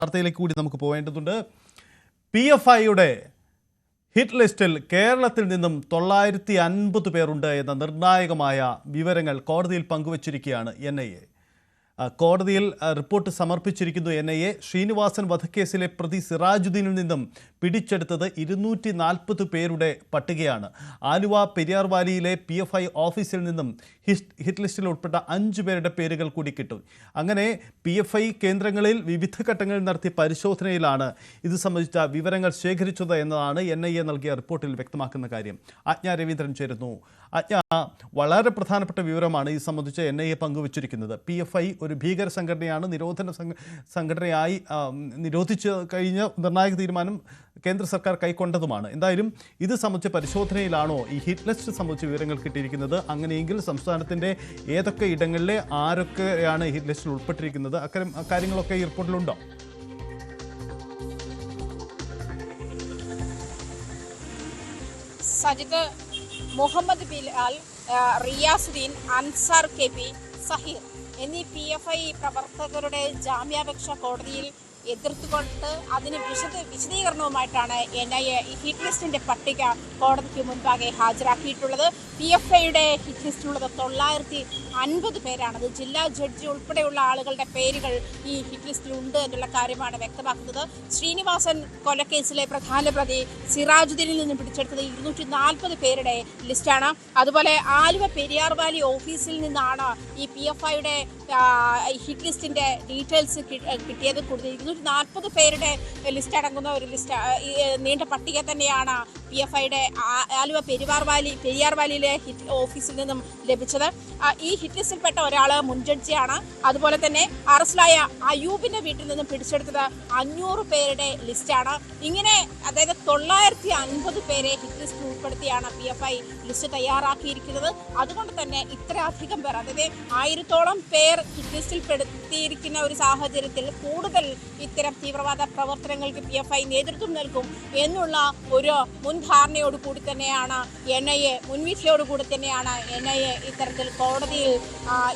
വാർത്തയിലേക്ക് കൂടി നമുക്ക് പോകേണ്ടതുണ്ട്. PFIയുടെ ഹിറ്റ് ലിസ്റ്റിൽ കേരളത്തിൽ നിന്നും 950 പേരുണ്ട് എന്ന നിർണായകമായ വിവരങ്ങൾ കോടതിയിൽ പങ്കുവച്ചിരിക്കുകയാണ് NIA. കോടതിയിൽ റിപ്പോർട്ട് സമർപ്പിച്ചിരിക്കുന്നു NIA. ശ്രീനിവാസൻ വധക്കേസിലെ പ്രതി സിറാജുദ്ദീനിൽ നിന്നും പിടിച്ചെടുത്തത് 240 പേരുടെ പട്ടികയാണ്. ആലുവ പെരിയാർ വാലിയിലെ PFI ഓഫീസിൽ നിന്നും ഹിറ്റ് ലിസ്റ്റിൽ ഉൾപ്പെട്ട 5 പേരുടെ പേരുകൾ കൂടി കിട്ടും. അങ്ങനെ PFI കേന്ദ്രങ്ങളിൽ വിവിധ ഘട്ടങ്ങളിൽ നടത്തിയ പരിശോധനയിലാണ് ഇത് സംബന്ധിച്ച വിവരങ്ങൾ ശേഖരിച്ചത് എന്നതാണ് NIA നൽകിയ റിപ്പോർട്ടിൽ വ്യക്തമാക്കുന്ന കാര്യം. ആജ്ഞ രവീന്ദ്രൻ ചേരുന്നു. ആജ്ഞ, വളരെ പ്രധാനപ്പെട്ട വിവരമാണ് ഇത് സംബന്ധിച്ച് NIA പങ്കുവച്ചിരിക്കുന്നത്. PFI ഒരു ഭീകര സംഘടനയാണ്, നിരോധന സംഘടനയായി നിരോധിച്ച് കഴിഞ്ഞ നിർണായക തീരുമാനം കേന്ദ്ര സർക്കാർ കൈക്കൊണ്ടതുമാണ്. എന്തായാലും ഇത് സംബന്ധിച്ച പരിശോധനയിലാണോ ഈ ഹിറ്റ് ലിസ്റ്റ് സംബന്ധിച്ച വിവരങ്ങൾ കിട്ടിയിരിക്കുന്നത്? അങ്ങനെയെങ്കിൽ സംസ്ഥാനത്തിൻ്റെ ഏതൊക്കെ ഇടങ്ങളിലെ ആരൊക്കെയാണ് ഹിറ്റ് ലിസ്റ്റിൽ ഉൾപ്പെട്ടിരിക്കുന്നത്? കാര്യങ്ങളൊക്കെ ഈ റിപ്പോർട്ടിലുണ്ടോ? സജിത്, മുഹമ്മദ് ബിലാൽ, റിയാസുദ്ദീൻ, അൻസാർ KP, സഹീർ എന്നീ PFI പ്രവർത്തകരുടെ ജാമ്യാപേക്ഷ കോടതിയിൽ എതിർത്തുകൊണ്ട് അതിന് വിശദീകരണവുമായിട്ടാണ് NIA ഈ ഹിറ്റ് ലിസ്റ്റിന്റെ പട്ടിക കോടതിക്ക് മുൻപാകെ ഹാജരാക്കിയിട്ടുള്ളത്. PFIയുടെ ഹിറ്റ് ലിസ്റ്റിലുള്ളത് 950 പേരാണത്. ജില്ലാ ജഡ്ജി ഉൾപ്പെടെയുള്ള ആളുകളുടെ പേരുകൾ ഈ ഹിറ്റ് ലിസ്റ്റിലുണ്ട് എന്നുള്ള കാര്യമാണ് വ്യക്തമാക്കുന്നത്. ശ്രീനിവാസൻ കൊലക്കേസിലെ പ്രധാന പ്രതി സിറാജുദ്ദീനിൽ നിന്നും പിടിച്ചെടുത്തത് 240 പേരുടെ ലിസ്റ്റാണ്. അതുപോലെ ആലുവ പെരിയാർ വാലി ഓഫീസിൽ നിന്നാണ് ഈ PFIയുടെ ഹിറ്റ് ലിസ്റ്റിന്റെ ഡീറ്റെയിൽസ് കിട്ടിയത്. കൂടുതൽ 240 പേരുടെ ലിസ്റ്റ് അടങ്ങുന്ന ഒരു ലിസ്റ്റ്, നീണ്ട പട്ടിക തന്നെയാണ് PFIയുടെ ആലുവ പെരിയാർ വാലിയിലെ ഹിറ്റ് ഓഫീസിൽ നിന്നും ലഭിച്ചത്. ഈ ഹിറ്റ് ലിസ്റ്റിൽപ്പെട്ട ഒരാൾ മുൻ ജഡ്ജിയാണ്. അതുപോലെ തന്നെ അറസ്റ്റിലായ അയൂബിന്റെ വീട്ടിൽ നിന്നും പിടിച്ചെടുത്തത് 500 പേരുടെ ലിസ്റ്റാണ്. ഇങ്ങനെ അതായത് 950 പേരെ ഹിറ്റ് ലിസ്റ്റിൽ ഉൾപ്പെടുത്തിയാണ് PFI ലിസ്റ്റ് തയ്യാറാക്കിയിരിക്കുന്നത്. അതുകൊണ്ട് തന്നെ ഇത്രയധികം പേർ, അതായത് 1000-ഓളം പേർ ഹിറ്റ് ലിസ്റ്റിൽ പെടുത്തിയിരിക്കുന്ന ഒരു സാഹചര്യത്തിൽ കൂടുതൽ ഇത്തരം തീവ്രവാദ പ്രവർത്തനങ്ങൾക്ക് PFI നേതൃത്വം നൽകും എന്നുള്ള ഒരു മുൻധാരണയോട് കൂടി തന്നെയാണ് NIA, മുൻവിധിയോട് കൂടി തന്നെയാണ് NIA ഇത്തരത്തിൽ കോടതിയിൽ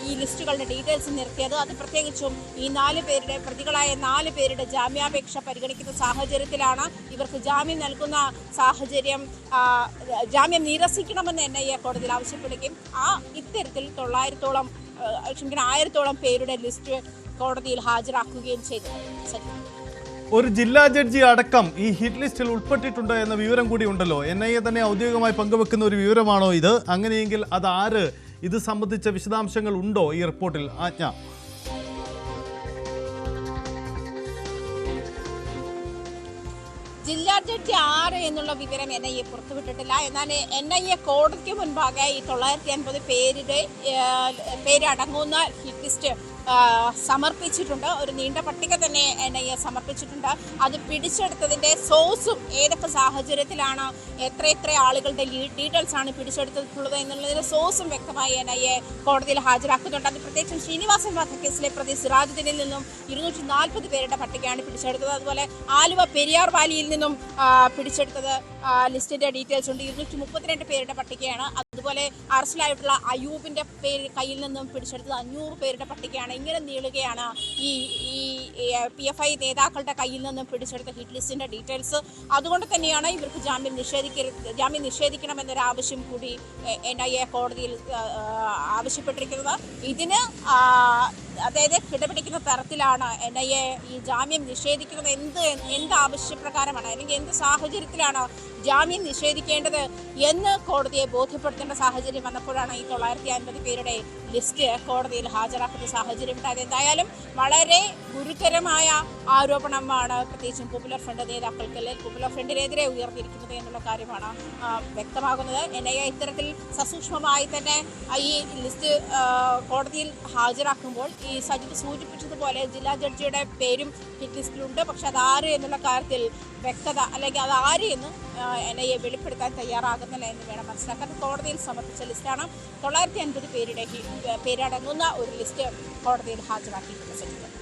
ഈ ലിസ്റ്റുകളുടെ ഡീറ്റെയിൽസ് നിർത്തിയത്. അത് പ്രത്യേകിച്ചും ഈ 4 പേരുടെ പ്രതികളായ 4 പേരുടെ ജാമ്യാപേക്ഷ പരിഗണിക്കുന്ന സാഹചര്യത്തിലാണ്. ഇവർക്ക് ജാമ്യം നൽകുന്ന സാഹചര്യം, ജാമ്യം നിരസിക്കണമെന്ന് NIA കോടതിയിൽ ആവശ്യപ്പെടുകയും ഇത്തരത്തിൽ 1000-ഓളം പേരുടെ ലിസ്റ്റ് കോടതിയിൽ ഹാജരാക്കുകയും ചെയ്തു. ഒരു ജില്ലാ ജഡ്ജി അടക്കം ഈ ഹിറ്റ് ലിസ്റ്റിൽ ഉൾപ്പെട്ടിട്ടുണ്ട് എന്ന വിവരം കൂടി ഉണ്ടല്ലോ. NIA തന്നെ ഔദ്യോഗികമായി പങ്കുവെക്കുന്ന ഒരു വിവരമാണോ ഇത്? അങ്ങനെയെങ്കിൽ അത് ആര്? ഇത് സംബന്ധിച്ച വിശദാംശങ്ങൾ ഉണ്ടോ ഈ റിപ്പോർട്ടിൽ? ആജ്ഞ. ജില്ലാ ജഡ്ജി ആര് എന്നുള്ള വിവരം NIA പുറത്തുവിട്ടിട്ടില്ല. എന്നാൽ NIA കോടതിക്ക് മുൻപാകെ ഈ 950 പേരടങ്ങുന്ന ഹിറ്റ് ലിസ്റ്റ് സമർപ്പിച്ചിട്ടുണ്ട്. ഒരു നീണ്ട പട്ടിക തന്നെ NIA സമർപ്പിച്ചിട്ടുണ്ട്. അത് പിടിച്ചെടുത്തതിൻ്റെ സോഴ്സും ഏതൊക്കെ സാഹചര്യത്തിലാണ് എത്ര ആളുകളുടെ ഡീറ്റെയിൽസ് ആണ് പിടിച്ചെടുത്തിട്ടുള്ളത് എന്നുള്ളതിൻ്റെ സോഴ്സും വ്യക്തമായി NIA കോടതിയിൽ ഹാജരാക്കുന്നുണ്ട്. അത് പ്രത്യേകിച്ചും ശ്രീനിവാസൻ വധക്കേസിലെ പ്രതി സിറാജുദ്ദീനിൽ നിന്നും 240 പേരുടെ പട്ടികയാണ് പിടിച്ചെടുത്തത്. അതുപോലെ ആലുവ പെരിയാർ വാലിയിൽ നിന്നും പിടിച്ചെടുത്തത് ലിസ്റ്റിന്റെ ഡീറ്റെയിൽസ് ഉണ്ട്. 232 പേരുടെ പട്ടികയാണ്. അതുപോലെ അറസ്റ്റിലായിട്ടുള്ള അയൂബിന്റെ കയ്യിൽ നിന്നും പിടിച്ചെടുത്തത് 500 പേരുടെ പട്ടികയാണ്. ഇങ്ങനെ നീളുകയാണ് ഈ PFI നേതാക്കളുടെ കയ്യിൽ നിന്നും പിടിച്ചെടുത്ത ഹിറ്റ് ലിസ്റ്റിന്റെ ഡീറ്റെയിൽസ്. അതുകൊണ്ട് തന്നെയാണ് ഇവർക്ക് ജാമ്യം നിഷേധിക്കണമെന്നൊരു ആവശ്യം കൂടി NIA കോടതിയിൽ ആവശ്യപ്പെട്ടിരിക്കുന്നത്. ഇതിന് അതായത് കിടപിടിക്കുന്ന തരത്തിലാണ് NIA ഈ ജാമ്യം നിഷേധിക്കുന്നത്. എന്ത് ആവശ്യപ്രകാരമാണ് അല്ലെങ്കിൽ എന്ത് സാഹചര്യത്തിലാണ് ജാമ്യം നിഷേധിക്കേണ്ടത് എന്ന് കോടതിയെ ബോധ്യപ്പെടുത്തേണ്ട സാഹചര്യം വന്നപ്പോഴാണ് ഈ 950 പേരുടെ ലിസ്റ്റ് കോടതിയിൽ ഹാജരാക്കുന്ന സാഹചര്യം ഉണ്ടായത്. എന്തായാലും വളരെ ഗുരുതരമായ ആരോപണമാണ് പ്രത്യേകിച്ചും പോപ്പുലർ ഫ്രണ്ട് നേതാക്കൾക്ക്, അല്ലെങ്കിൽ പോപ്പുലർ ഫ്രണ്ടിനെതിരെ ഉയർന്നിരിക്കുന്നത് എന്നുള്ള കാര്യമാണ് വ്യക്തമാകുന്നത്. NIA ഇത്തരത്തിൽ സസൂക്ഷ്മമായി തന്നെ ഈ ലിസ്റ്റ് കോടതിയിൽ ഹാജരാക്കുമ്പോൾ ഈ സജിത് സൂചിപ്പിച്ചതുപോലെ ജില്ലാ ജഡ്ജിയുടെ പേരും ഹിറ്റ് ലിസ്റ്റിലുണ്ട്. പക്ഷെ അതാര് എന്നുള്ള കാര്യത്തിൽ വ്യക്തത, അല്ലെങ്കിൽ അതാര് എന്ന് NIA വെളിപ്പെടുത്താൻ തയ്യാറാകുന്നില്ല എന്ന് വേണം മനസ്സിലാക്കാൻ. കോടതിയിൽ സമർപ്പിച്ച ലിസ്റ്റാണ്. 950 പേരുടെ പേരടങ്ങുന്ന ഒരു ലിസ്റ്റ് കോടതിയിൽ ഹാജരാക്കിയിട്ടുണ്ട്.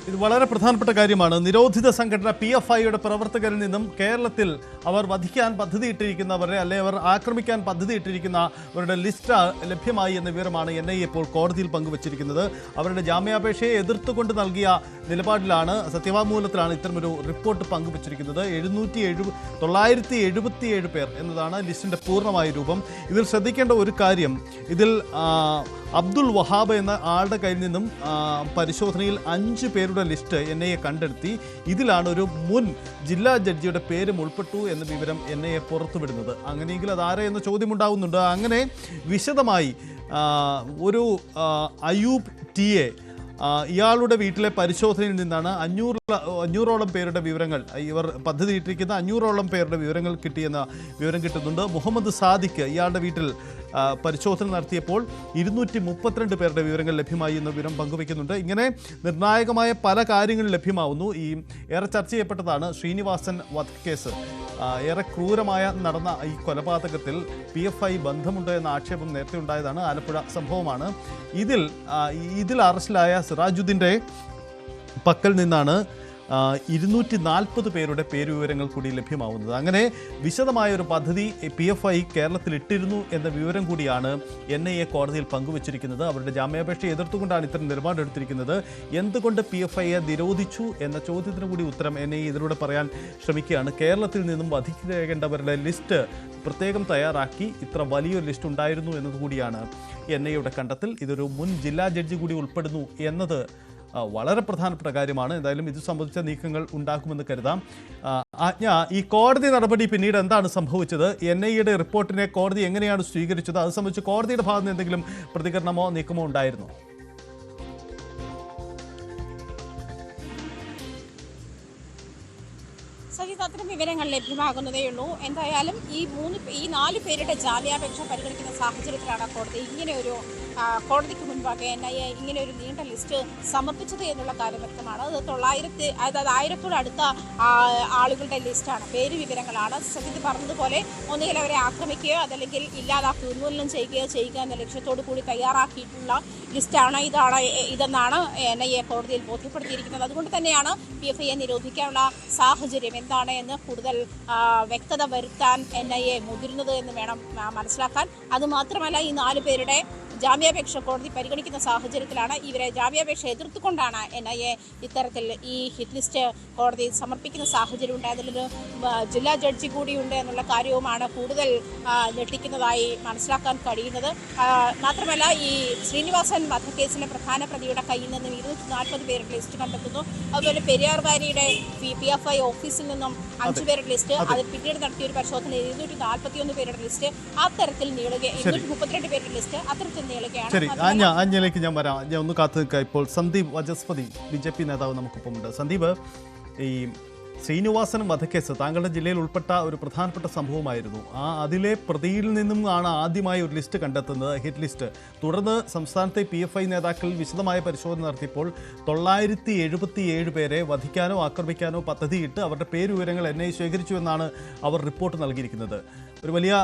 ഇത് വളരെ പ്രധാനപ്പെട്ട കാര്യമാണ്. നിരോധിത സംഘടന PFIയുടെ പ്രവർത്തകരിൽ നിന്നും കേരളത്തിൽ അവർ വധിക്കാൻ പദ്ധതിയിട്ടിരിക്കുന്നവരെ അല്ലെ അവർ ആക്രമിക്കാൻ പദ്ധതിയിട്ടിരിക്കുന്നവരുടെ ലിസ്റ്റ് ലഭ്യമായി എന്ന വിവരമാണ് NIA ഇപ്പോൾ കോടതിയിൽ പങ്കുവച്ചിരിക്കുന്നത്. അവരുടെ ജാമ്യാപേക്ഷയെ എതിർത്തുകൊണ്ട് നൽകിയ നിലപാടിലാണ്, സത്യവാങ്മൂലത്തിലാണ് ഇത്തരമൊരു റിപ്പോർട്ട് പങ്കുവച്ചിരിക്കുന്നത്. 977 പേർ എന്നതാണ് ലിസ്റ്റിൻ്റെ പൂർണ്ണമായ രൂപം. ഇതിൽ ശ്രദ്ധിക്കേണ്ട ഒരു കാര്യം, ഇതിൽ അബ്ദുൾ വഹാബ് എന്ന ആളുടെ കയ്യിൽ നിന്നും പരിശോധനയിൽ 5 പേരുടെ ലിസ്റ്റ് NIA കണ്ടെടുത്തി. ഇതിലാണ് ഒരു മുൻ ജില്ലാ ജഡ്ജിയുടെ പേരും ഉൾപ്പെട്ടു എന്ന വിവരം NIA പുറത്തുവിടുന്നത്. അങ്ങനെയെങ്കിൽ അതാരെ എന്ന ചോദ്യമുണ്ടാകുന്നുണ്ട്. അങ്ങനെ വിശദമായി ഒരു അയൂബ് TA ഇയാളുടെ വീട്ടിലെ പരിശോധനയിൽ നിന്നാണ് 500ഓളം പേരുടെ വിവരങ്ങൾ, ഇവർ പദ്ധതിയിട്ടിരിക്കുന്ന 500ഓളം പേരുടെ വിവരങ്ങൾ കിട്ടിയെന്ന വിവരം കിട്ടുന്നുണ്ട്. മുഹമ്മദ് സാദിഖ് ഇയാളുടെ വീട്ടിൽ പരിശോധന നടത്തിയപ്പോൾ 232 പേരുടെ വിവരങ്ങൾ ലഭ്യമായി എന്ന വിവരം പങ്കുവയ്ക്കുന്നുണ്ട്. ഇങ്ങനെ നിർണായകമായ പല കാര്യങ്ങളും ലഭ്യമാവുന്നു. ഈ ഏറെ ചർച്ച ചെയ്യപ്പെട്ടതാണ് ശ്രീനിവാസൻ വധക്കേസ്. ഏറെ ക്രൂരമായ നടന്ന ഈ കൊലപാതകത്തിൽ PFI ബന്ധമുണ്ട് എന്ന ആക്ഷേപം നേരത്തെ ഉണ്ടായതാണ്. ആലപ്പുഴ സംഭവമാണ്. ഇതിൽ അറസ്റ്റിലായ സിറാജുദ്ദീൻ്റെ പക്കൽ നിന്നാണ് 240 പേരുടെ പേരുവിവരങ്ങൾ കൂടി ലഭ്യമാവുന്നത്. അങ്ങനെ വിശദമായ ഒരു പദ്ധതി PFI കേരളത്തിൽ ഇട്ടിരുന്നു എന്ന വിവരം കൂടിയാണ് NIA കോടതിയിൽ പങ്കുവച്ചിരിക്കുന്നത്. അവരുടെ ജാമ്യാപേക്ഷയെ എതിർത്തുകൊണ്ടാണ് ഇത്തരം നിലപാടെടുത്തിരിക്കുന്നത്. എന്തുകൊണ്ട് PFIയെ നിരോധിച്ചു എന്ന ചോദ്യത്തിന് കൂടി ഉത്തരം NIA ഇതിലൂടെ പറയാൻ ശ്രമിക്കുകയാണ്. കേരളത്തിൽ നിന്നും വധിക്കേണ്ടവരുടെ ലിസ്റ്റ് പ്രത്യേകം തയ്യാറാക്കി ഇത്ര വലിയൊരു ലിസ്റ്റ് ഉണ്ടായിരുന്നു എന്നതുകൂടിയാണ് NIAയുടെ കണ്ടെത്തൽ. ഇതൊരു മുൻ ജില്ലാ ജഡ്ജി കൂടി ഉൾപ്പെടുന്നു എന്നത് വളരെ പ്രധാനപ്പെട്ട കാര്യമാണ്. എന്തായാലും ഇത് സംബന്ധിച്ച നീക്കങ്ങൾ ഉണ്ടാക്കുമെന്ന് കരുതാം. ആജ്ഞ, ഈ കോടതി നടപടി പിന്നീട് എന്താണ് സംഭവിച്ചത്? NIAയുടെ റിപ്പോർട്ടിനെ കോടതി എങ്ങനെയാണ് സ്വീകരിച്ചത്? അത് സംബന്ധിച്ച് കോടതിയുടെ ഭാഗത്ത് നിന്ന് എന്തെങ്കിലും പ്രതികരണമോ നീക്കമോ ഉണ്ടായിരുന്നോ? സജിത്, അത്തരം വിവരങ്ങൾ ലഭ്യമാകുന്നതേയുള്ളൂ. എന്തായാലും ഈ 4 പേരുടെ ജാമ്യാപേക്ഷ പരിഗണിക്കുന്ന സാഹചര്യത്തിലാണ് കോടതി ഇങ്ങനെയൊരു കോടതിക്ക് മുൻപാകെ NIA ഇങ്ങനെ ഒരു നീണ്ട ലിസ്റ്റ് സമർപ്പിച്ചത് എന്നുള്ള കാര്യം വ്യക്തമാണ്. അത് 1000-അടുത്ത ആളുകളുടെ ലിസ്റ്റാണ്, പേര് വിവരങ്ങളാണ്. സജിത് പറഞ്ഞതുപോലെ ഒന്നുകിൽ അവരെ ആക്രമിക്കുകയോ അതല്ലെങ്കിൽ ഇല്ലാതാക്കി ഉന്മൂലനം ചെയ്യുക എന്ന ലക്ഷ്യത്തോടു കൂടി തയ്യാറാക്കിയിട്ടുള്ള ലിസ്റ്റാണ് ഇതെന്നാണ് NIA കോടതിയിൽ ബോധ്യപ്പെടുത്തിയിരിക്കുന്നത്. അതുകൊണ്ട് തന്നെയാണ് PFIയെ നിരോധിക്കാനുള്ള സാഹചര്യം എന്താണ് എന്ന് കൂടുതൽ വ്യക്തത വരുത്താൻ NIA മുതിരുന്നത് എന്ന് വേണം മനസ്സിലാക്കാൻ. അതുമാത്രമല്ല, ഈ 4 പേരുടെ ജാമ്യാപേക്ഷ കോടതി പരിഗണിക്കുന്ന സാഹചര്യത്തിലാണ് ഇവരെ ജാമ്യാപേക്ഷ എതിർത്തുകൊണ്ടാണ് NIA ഇത്തരത്തിൽ ഈ ഹിറ്റ് ലിസ്റ്റ് കോടതി സമർപ്പിക്കുന്ന സാഹചര്യം ഉണ്ട്. അതിലൊരു ജില്ലാ ജഡ്ജി കൂടിയുണ്ട് എന്നുള്ള കാര്യവുമാണ് കൂടുതൽ ഞെട്ടിക്കുന്നതായി മനസ്സിലാക്കാൻ കഴിയുന്നത്. മാത്രമല്ല, ഈ ശ്രീനിവാസൻ വധക്കേസിലെ പ്രധാന പ്രതിയുടെ കയ്യിൽ നിന്നും 240 പേരുടെ ലിസ്റ്റ് കണ്ടെത്തുന്നു. അതുപോലെ പെരിയാർ വാരിയുടെ PFI ഓഫീസിൽ നിന്നും 5 പേരുടെ ലിസ്റ്റ്, അത് പിന്നീട് നടത്തിയ ഒരു പരിശോധന 241 പേരുടെ ലിസ്റ്റ്, അത്തരത്തിൽ 232 പേരുടെ ലിസ്റ്റ് അത്തരത്തിൽ ശരി, ആഞ്ഞിലേക്ക് ഞാൻ വരാം. ഞാൻ ഒന്ന് കാത്തു നിൽക്കാം. ഇപ്പോൾ സന്ദീപ് വചസ്പതി BJP നേതാവ് നമുക്കൊപ്പമുണ്ട്. സന്ദീപ്, ഈ ശ്രീനിവാസൻ വധക്കേസ് താങ്കളുടെ ജില്ലയിൽ ഉൾപ്പെട്ട ഒരു പ്രധാനപ്പെട്ട സംഭവമായിരുന്നു. അതിലെ പ്രതിയിൽ നിന്നും ആണ് ആദ്യമായി ഒരു ലിസ്റ്റ് കണ്ടെത്തുന്നത്, ഹിറ്റ് ലിസ്റ്റ്. തുടർന്ന് സംസ്ഥാനത്തെ PFI നേതാക്കൾ വിശദമായ പരിശോധന നടത്തിയപ്പോൾ 977 പേരെ വധിക്കാനോ ആക്രമിക്കാനോ പദ്ധതിയിട്ട് അവരുടെ പേരുവിവരങ്ങൾ NIA ശേഖരിച്ചു എന്നാണ് അവർ റിപ്പോർട്ട് നൽകിയിരിക്കുന്നത്. ഒരു വലിയ